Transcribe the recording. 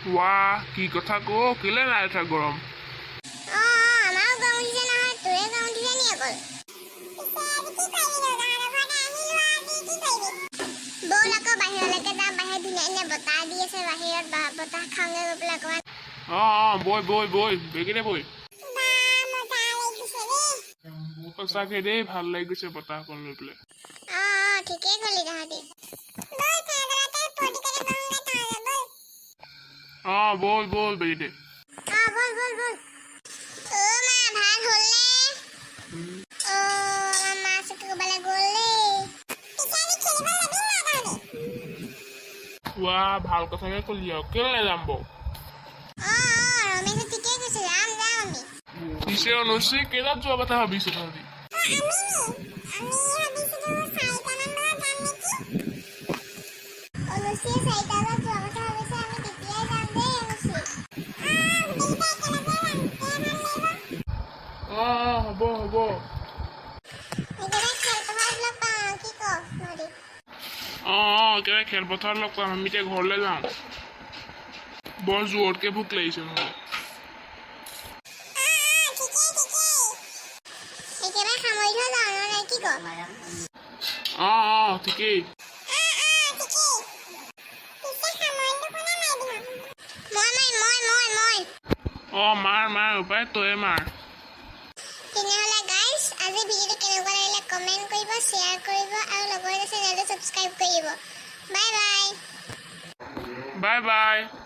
वाह की कथा को केले নাই था गरम আমাৰো গৰম উঠিছে নহয় তোৰে গৰম উঠিছে নি অকল বল আকৌ বাহিৰলৈকে যাম বাহিৰত ধুনীয়া ধুনীয়া বতাহ দি আছে বাহিৰত বতাহ খাওঁগে গৈ পেলাই অকণমান বই বই বই বেগিনে বই সঁচাকে দেই ভাল লাগি গৈছে বতাহ অকণ লৈ পেলাই ঠিকেই ক'লি তহঁতি বল বল বেগিনে বল বল বল মা ভাল হ'লনে মা চকু ক'বালে গ'লে वाह ভাল কথাকে কলি আৰু কেলে যাম বৌ ৰমেশে ঠিকেই কৈছে যাম আমি পিছে অনুশ্ৰী কেইটাত যোৱা কথা ভাবিছো তহঁতি হ'ব হ'ব একেবাৰে খেলপথাৰত লগ পাম আমি এতিয়া ঘৰলৈ যাওঁ বৰ জোৰতকে ভোক লাগিছে নহ'লে ঠিকেই মাৰ মাৰ উপায় তই মাৰ তেনেহ'লে গাইজ আজি ভিডিঅ'টো কেনেকুৱা লাগিলে কমেণ্ট কৰিব শ্বেয়াৰ কৰিব আৰু লগতে চেনেলটো ছাবস্ক্ৰাইব কৰিব বাই বাই বাই বাই